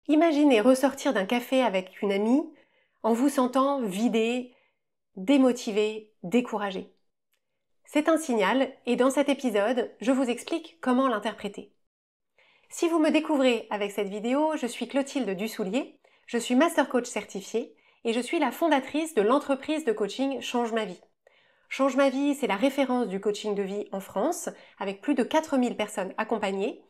Imaginez ressortir d'un café avec une amie en vous sentant vidé, démotivé, découragé. C'est un signal et dans cet épisode, je vous explique comment l'interpréter. Si vous me découvrez avec cette vidéo, je suis Clotilde Dussoulier, je suis Master Coach certifiée et je suis la fondatrice de l'entreprise de coaching Change ma vie. Change ma vie, c'est la référence du coaching de vie en France, avec plus de 4000 personnes accompagnées.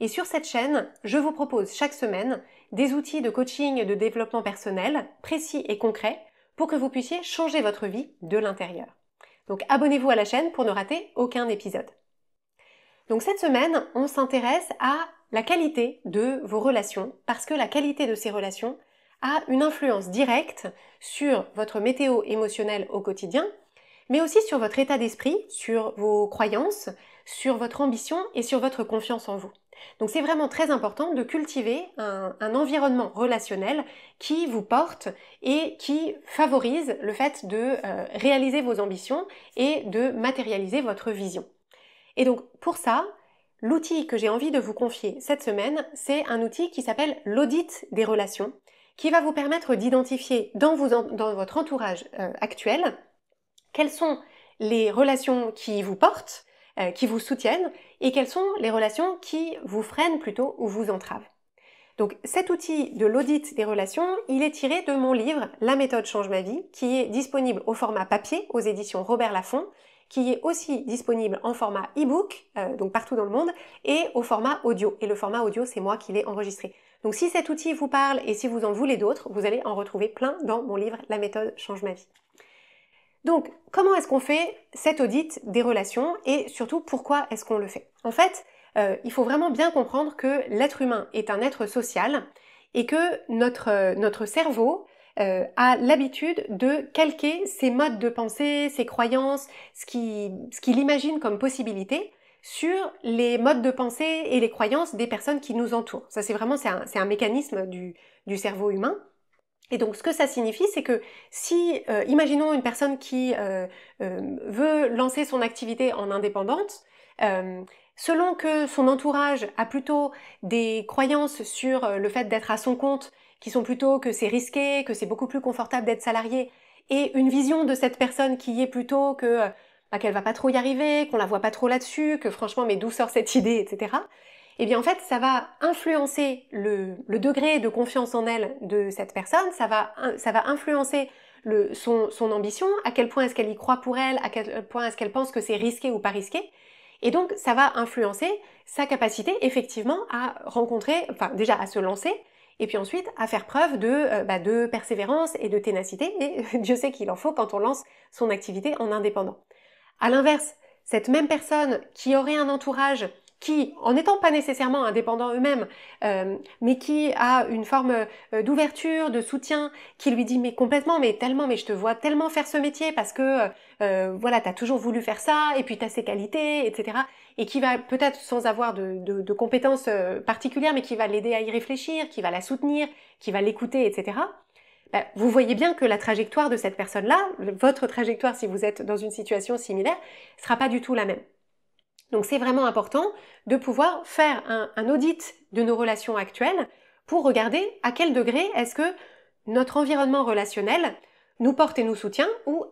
Et sur cette chaîne, je vous propose chaque semaine des outils de coaching et de développement personnel précis et concrets pour que vous puissiez changer votre vie de l'intérieur. Donc abonnez-vous à la chaîne pour ne rater aucun épisode. Donc cette semaine, on s'intéresse à la qualité de vos relations, parce que la qualité de ces relations a une influence directe sur votre météo émotionnelle au quotidien, mais aussi sur votre état d'esprit, sur vos croyances, sur votre ambition et sur votre confiance en vous. Donc c'est vraiment très important de cultiver un environnement relationnel qui vous porte et qui favorise le fait de réaliser vos ambitions et de matérialiser votre vision. Et donc pour ça, l'outil que j'ai envie de vous confier cette semaine, c'est un outil qui s'appelle l'audit des relations, qui va vous permettre d'identifier dans votre entourage actuel quelles sont les relations qui vous portent, qui vous soutiennent, et quelles sont les relations qui vous freinent plutôt ou vous entravent. Donc cet outil de l'audit des relations, il est tiré de mon livre « La méthode change ma vie » qui est disponible au format papier aux éditions Robert Laffont, qui est aussi disponible en format e-book, donc partout dans le monde, et au format audio. Et le format audio, c'est moi qui l'ai enregistré. Donc si cet outil vous parle et si vous en voulez d'autres, vous allez en retrouver plein dans mon livre « La méthode change ma vie ». Donc, comment est-ce qu'on fait cet audit des relations et surtout pourquoi est-ce qu'on le fait? En fait, il faut vraiment bien comprendre que l'être humain est un être social et que notre cerveau a l'habitude de calquer ses modes de pensée, ses croyances, ce qu'il imagine comme possibilité sur les modes de pensée et les croyances des personnes qui nous entourent. Ça, c'est un mécanisme du cerveau humain. Et donc ce que ça signifie, c'est que si, imaginons une personne qui veut lancer son activité en indépendante, selon que son entourage a plutôt des croyances sur le fait d'être à son compte, qui sont plutôt que c'est risqué, que c'est beaucoup plus confortable d'être salarié, et une vision de cette personne qui est plutôt que qu'elle va pas trop y arriver, qu'on la voit pas trop là-dessus, que franchement mais d'où sort cette idée, etc. Eh bien en fait, ça va influencer le degré de confiance en elle de cette personne, ça va influencer son ambition, à quel point est-ce qu'elle y croit pour elle, à quel point est-ce qu'elle pense que c'est risqué ou pas risqué, et donc ça va influencer sa capacité effectivement à rencontrer, enfin déjà à se lancer, et puis ensuite à faire preuve de persévérance et de ténacité, et Dieu sait qu'il en faut quand on lance son activité en indépendant. À l'inverse, cette même personne qui aurait un entourage qui, en n'étant pas nécessairement indépendants eux-mêmes, mais qui a une forme d'ouverture, de soutien, qui lui dit mais complètement, mais tellement, mais je te vois tellement faire ce métier parce que voilà, t'as toujours voulu faire ça, et puis t'as ces qualités, etc. Et qui va peut-être sans avoir de compétences particulières, mais qui va l'aider à y réfléchir, qui va la soutenir, qui va l'écouter, etc. Ben, vous voyez bien que la trajectoire de cette personne-là, votre trajectoire si vous êtes dans une situation similaire, sera pas du tout la même. Donc c'est vraiment important de pouvoir faire un audit de nos relations actuelles pour regarder à quel degré est-ce que notre environnement relationnel nous porte et nous soutient ou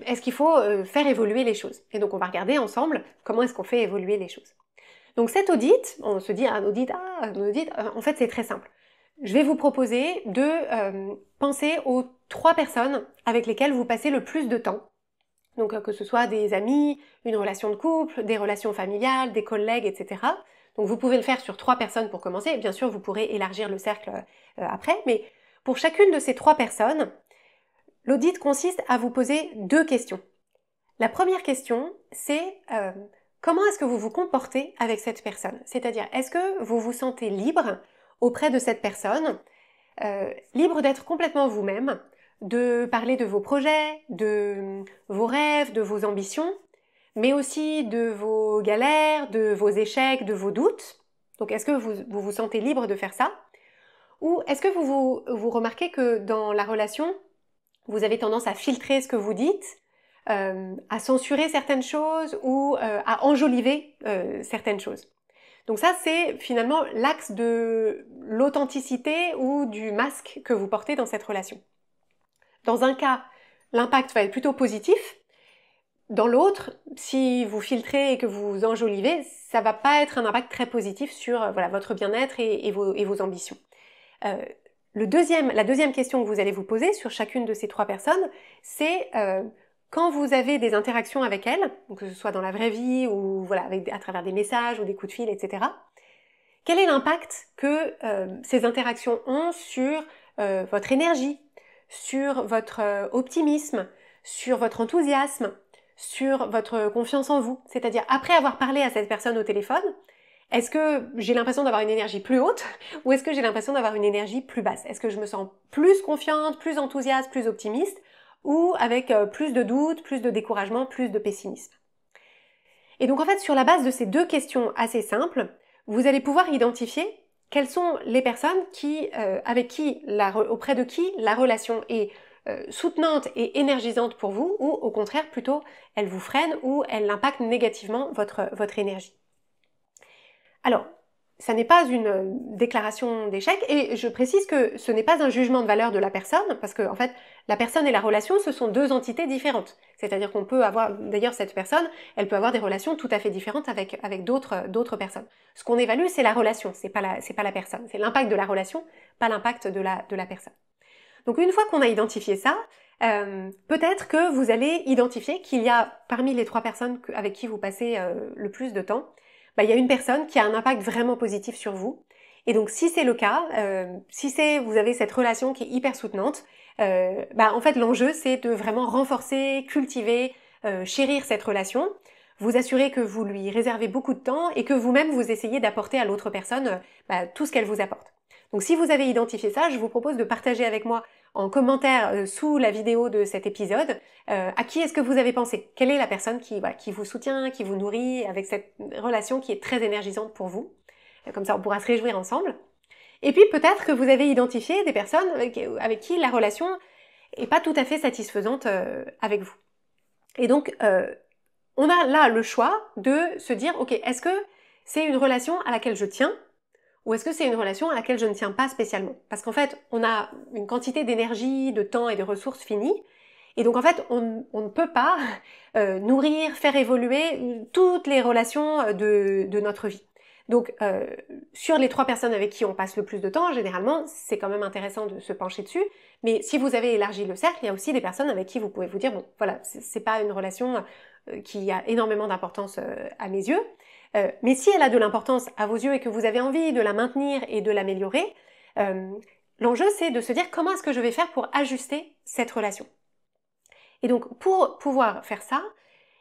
est-ce qu'il faut faire évoluer les choses. Et donc on va regarder ensemble comment est-ce qu'on fait évoluer les choses. Donc cet audit, on se dit un audit, en fait c'est très simple. Je vais vous proposer de penser aux 3 personnes avec lesquelles vous passez le plus de temps. Donc que ce soit des amis, une relation de couple, des relations familiales, des collègues, etc. Donc vous pouvez le faire sur 3 personnes pour commencer. Bien sûr, vous pourrez élargir le cercle après. Mais pour chacune de ces 3 personnes, l'audit consiste à vous poser 2 questions. La première question, c'est comment est-ce que vous vous comportez avec cette personne? C'est-à-dire, est-ce que vous vous sentez libre auprès de cette personne, libre d'être complètement vous-même, de parler de vos projets, de vos rêves, de vos ambitions, mais aussi de vos galères, de vos échecs, de vos doutes. Donc est-ce que vous vous sentez libre de faire ça? Ou est-ce que vous remarquez que dans la relation, vous avez tendance à filtrer ce que vous dites, à censurer certaines choses ou à enjoliver certaines choses? Donc ça, c'est finalement l'axe de l'authenticité ou du masque que vous portez dans cette relation. Dans un cas, l'impact va être plutôt positif. Dans l'autre, si vous filtrez et que vous enjolivez, ça va pas être un impact très positif sur votre bien-être et vos ambitions. La deuxième question que vous allez vous poser sur chacune de ces 3 personnes, c'est quand vous avez des interactions avec elles, que ce soit dans la vraie vie ou à travers des messages ou des coups de fil, etc., quel est l'impact que ces interactions ont sur votre énergie, sur votre optimisme, sur votre enthousiasme, sur votre confiance en vous? C'est-à-dire, après avoir parlé à cette personne au téléphone, est-ce que j'ai l'impression d'avoir une énergie plus haute ou est-ce que j'ai l'impression d'avoir une énergie plus basse? Est-ce que je me sens plus confiante, plus enthousiaste, plus optimiste ou avec plus de doutes, plus de découragement, plus de pessimisme? Et donc en fait, sur la base de ces 2 questions assez simples, vous allez pouvoir identifier quelles sont les personnes auprès de qui la relation est soutenante et énergisante pour vous, ou au contraire plutôt elle vous freine ou elle impacte négativement votre énergie. Alors, ça n'est pas une déclaration d'échec, et je précise que ce n'est pas un jugement de valeur de la personne, parce que en fait, la personne et la relation, ce sont 2 entités différentes. C'est-à-dire qu'on peut avoir, d'ailleurs cette personne, elle peut avoir des relations tout à fait différentes avec d'autres personnes. Ce qu'on évalue, c'est la relation, c'est pas la personne. C'est l'impact de la relation, pas l'impact de la personne. Donc une fois qu'on a identifié ça, peut-être que vous allez identifier qu'il y a parmi les 3 personnes avec qui vous passez le plus de temps, il y a une personne qui a un impact vraiment positif sur vous. Et donc si c'est le cas, vous avez cette relation qui est hyper soutenante, en fait l'enjeu c'est de vraiment renforcer, cultiver, chérir cette relation, vous assurer que vous lui réservez beaucoup de temps et que vous-même vous essayez d'apporter à l'autre personne tout ce qu'elle vous apporte. Donc si vous avez identifié ça, je vous propose de partager avec moi en commentaire sous la vidéo de cet épisode à qui est-ce que vous avez pensé? Quelle est la personne qui vous soutient, qui vous nourrit avec cette relation qui est très énergisante pour vous? Comme ça, on pourra se réjouir ensemble. Et puis peut-être que vous avez identifié des personnes avec qui la relation est pas tout à fait satisfaisante avec vous. Et donc, on a là le choix de se dire, ok, est-ce que c'est une relation à laquelle je tiens? Ou est-ce que c'est une relation à laquelle je ne tiens pas spécialement? Parce qu'en fait, on a une quantité d'énergie, de temps et de ressources finie. Et donc en fait, on ne peut pas nourrir, faire évoluer toutes les relations de notre vie. Donc sur les 3 personnes avec qui on passe le plus de temps, généralement, c'est quand même intéressant de se pencher dessus. Mais si vous avez élargi le cercle, il y a aussi des personnes avec qui vous pouvez vous dire, bon, voilà, c'est pas une relation qui a énormément d'importance à mes yeux. Mais si elle a de l'importance à vos yeux et que vous avez envie de la maintenir et de l'améliorer, l'enjeu c'est de se dire comment est-ce que je vais faire pour ajuster cette relation. Et donc pour pouvoir faire ça,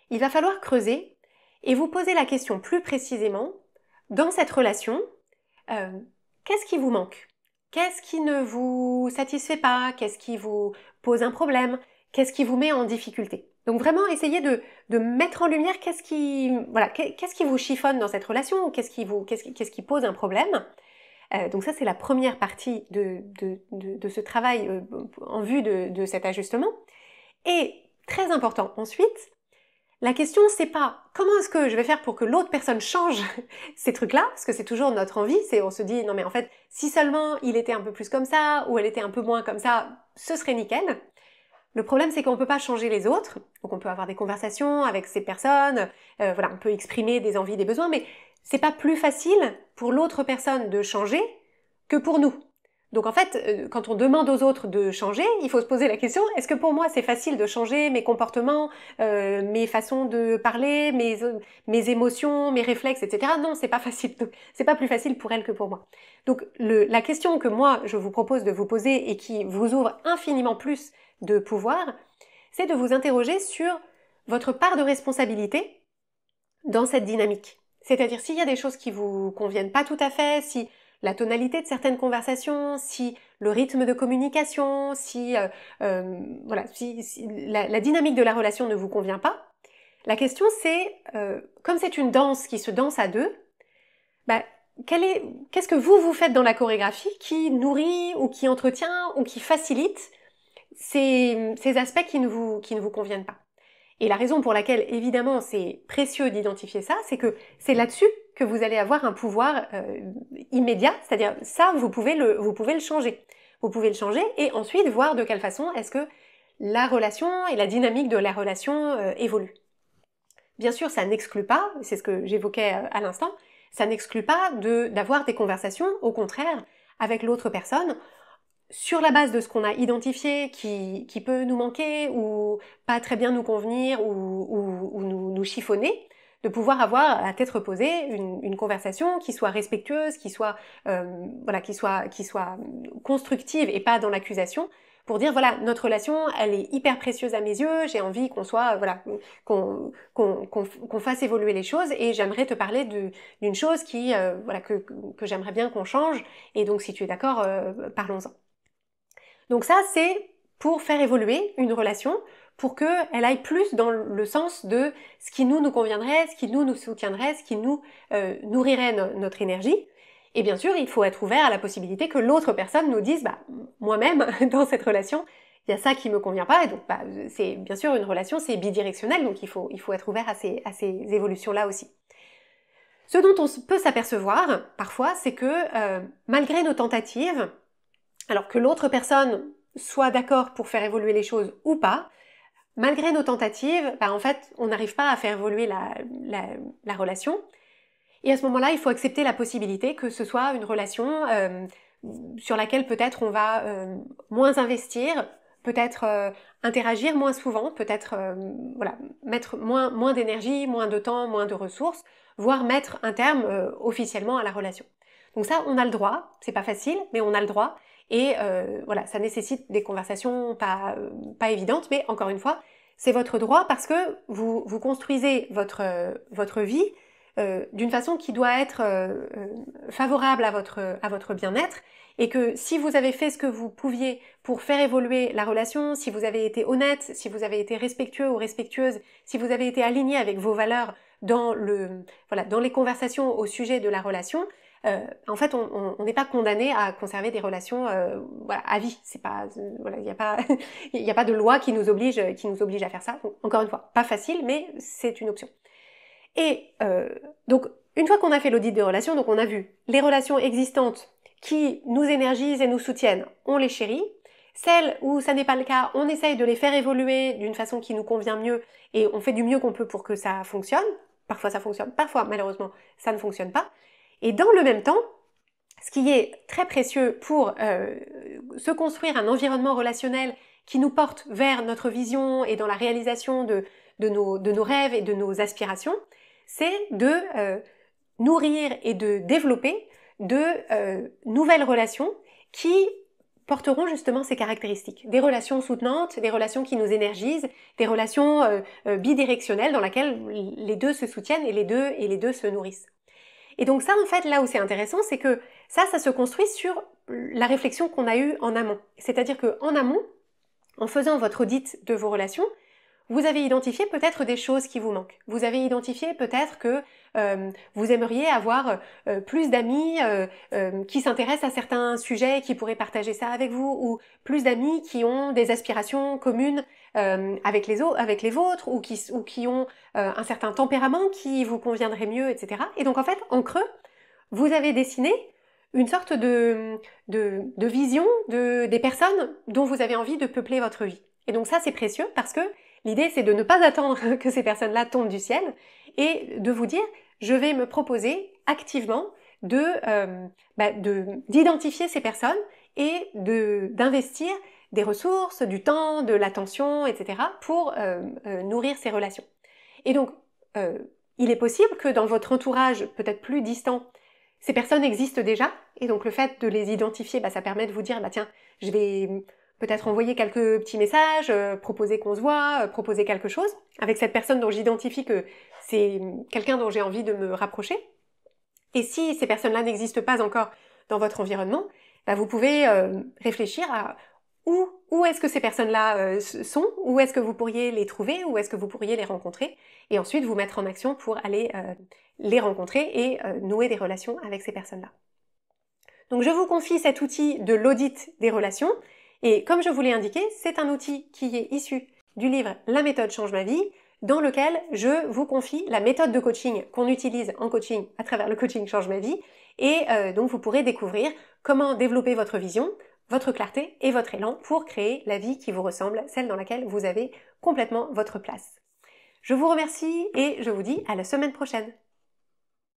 il va falloir creuser et vous poser la question plus précisément, dans cette relation, qu'est-ce qui vous manque? Qu'est-ce qui ne vous satisfait pas? Qu'est-ce qui vous pose un problème? Qu'est-ce qui vous met en difficulté? Donc vraiment essayer de mettre en lumière qu'est-ce qui vous chiffonne dans cette relation, ou qu'est-ce qui pose un problème. Donc ça c'est la première partie de ce travail en vue de cet ajustement. Et très important ensuite, la question c'est pas comment est-ce que je vais faire pour que l'autre personne change ces trucs-là, parce que c'est toujours notre envie, on se dit non mais en fait si seulement il était un peu plus comme ça ou elle était un peu moins comme ça, ce serait nickel. Le problème, c'est qu'on ne peut pas changer les autres, donc on peut avoir des conversations avec ces personnes, on peut exprimer des envies, des besoins, mais c'est pas plus facile pour l'autre personne de changer que pour nous. Donc en fait, quand on demande aux autres de changer, il faut se poser la question, est-ce que pour moi c'est facile de changer mes comportements, mes façons de parler, mes émotions, mes réflexes, etc. Non, c'est pas facile. Donc, c'est pas plus facile pour elle que pour moi. Donc la question que moi je vous propose de vous poser et qui vous ouvre infiniment plus de pouvoir, c'est de vous interroger sur votre part de responsabilité dans cette dynamique. C'est-à-dire s'il y a des choses qui vous conviennent pas tout à fait, si la tonalité de certaines conversations, si le rythme de communication, si la dynamique de la relation ne vous convient pas, la question c'est, comme c'est une danse qui se danse à deux, qu'est-ce que vous faites dans la chorégraphie qui nourrit ou qui entretient ou qui facilite ces aspects qui ne vous conviennent pas. Et la raison pour laquelle, évidemment, c'est précieux d'identifier ça, c'est que c'est là-dessus que vous allez avoir un pouvoir immédiat, c'est-à-dire ça, vous pouvez le changer. Vous pouvez le changer et ensuite voir de quelle façon est-ce que la relation et la dynamique de la relation évoluent. Bien sûr, ça n'exclut pas, c'est ce que j'évoquais à l'instant, ça n'exclut pas d'avoir des conversations, au contraire, avec l'autre personne, sur la base de ce qu'on a identifié qui peut nous manquer ou pas très bien nous convenir ou nous chiffonner, de pouvoir avoir à tête reposée une conversation qui soit respectueuse, qui soit constructive et pas dans l'accusation, pour dire voilà, notre relation elle est hyper précieuse à mes yeux, j'ai envie qu'on soit qu'on fasse évoluer les choses et j'aimerais te parler d'une chose que j'aimerais bien qu'on change et donc si tu es d'accord parlons-en. Donc ça c'est pour faire évoluer une relation, pour qu'elle aille plus dans le sens de ce qui nous conviendrait, ce qui nous soutiendrait, ce qui nous nourrirait notre énergie. Et bien sûr, il faut être ouvert à la possibilité que l'autre personne nous dise moi-même, dans cette relation, il y a ça qui me convient pas. Et donc, c'est bien sûr une relation, c'est bidirectionnel, donc il faut être ouvert à ces évolutions-là aussi. Ce dont on peut s'apercevoir, parfois, c'est que malgré nos tentatives, alors que l'autre personne soit d'accord pour faire évoluer les choses ou pas, malgré nos tentatives, en fait, on n'arrive pas à faire évoluer la relation. Et à ce moment-là, il faut accepter la possibilité que ce soit une relation sur laquelle peut-être on va moins investir, peut-être interagir moins souvent, peut-être mettre moins d'énergie, moins de temps, moins de ressources, voire mettre un terme officiellement à la relation. Donc ça, on a le droit, c'est pas facile, mais on a le droit. Et ça nécessite des conversations pas évidentes, mais encore une fois, c'est votre droit parce que vous construisez votre vie d'une façon qui doit être favorable à votre bien-être et que si vous avez fait ce que vous pouviez pour faire évoluer la relation, si vous avez été honnête, si vous avez été respectueux ou respectueuse, si vous avez été aligné avec vos valeurs dans les conversations au sujet de la relation, en fait, on n'est pas condamné à conserver des relations à vie. C'est pas, il n'y a pas, il n'y a pas de loi qui nous oblige à faire ça. Donc, encore une fois, pas facile, mais c'est une option. Et donc, une fois qu'on a fait l'audit des relations, donc on a vu les relations existantes qui nous énergisent et nous soutiennent, on les chérit. Celles où ça n'est pas le cas, on essaye de les faire évoluer d'une façon qui nous convient mieux et on fait du mieux qu'on peut pour que ça fonctionne. Parfois ça fonctionne, parfois malheureusement ça ne fonctionne pas. Et dans le même temps, ce qui est très précieux pour se construire un environnement relationnel qui nous porte vers notre vision et dans la réalisation de nos rêves et de nos aspirations, c'est de nourrir et de développer de nouvelles relations qui porteront justement ces caractéristiques. Des relations soutenantes, des relations qui nous énergisent, des relations bidirectionnelles dans lesquelles les deux se soutiennent et les deux se nourrissent. Et donc ça, en fait, là où c'est intéressant, c'est que ça se construit sur la réflexion qu'on a eue en amont. C'est-à-dire qu'en amont, en faisant votre audit de vos relations, vous avez identifié peut-être des choses qui vous manquent. Vous avez identifié peut-être que vous aimeriez avoir plus d'amis qui s'intéressent à certains sujets et qui pourraient partager ça avec vous, ou plus d'amis qui ont des aspirations communes avec les vôtres, ou qui ont un certain tempérament qui vous conviendrait mieux, etc. Et donc en fait, en creux, vous avez dessiné une sorte de vision des personnes dont vous avez envie de peupler votre vie. Et donc ça, c'est précieux parce que l'idée, c'est de ne pas attendre que ces personnes-là tombent du ciel et de vous dire, je vais me proposer activement d'identifier ces personnes et d'investir des ressources, du temps, de l'attention, etc. pour nourrir ces relations. Et donc, il est possible que dans votre entourage peut-être plus distant, ces personnes existent déjà, et donc le fait de les identifier, ça permet de vous dire, tiens, je vais peut-être envoyer quelques petits messages, proposer qu'on se voit, proposer quelque chose, avec cette personne dont j'identifie que c'est quelqu'un dont j'ai envie de me rapprocher. Et si ces personnes-là n'existent pas encore dans votre environnement, vous pouvez réfléchir à où est-ce que ces personnes-là sont, où est-ce que vous pourriez les trouver, où est-ce que vous pourriez les rencontrer, et ensuite vous mettre en action pour aller les rencontrer et nouer des relations avec ces personnes-là. Donc je vous confie cet outil de l'audit des relations, et comme je vous l'ai indiqué, c'est un outil qui est issu du livre La méthode change ma vie, dans lequel je vous confie la méthode de coaching qu'on utilise en coaching à travers le coaching Change ma vie. Et donc vous pourrez découvrir comment développer votre vision, votre clarté et votre élan pour créer la vie qui vous ressemble, celle dans laquelle vous avez complètement votre place. Je vous remercie et je vous dis à la semaine prochaine.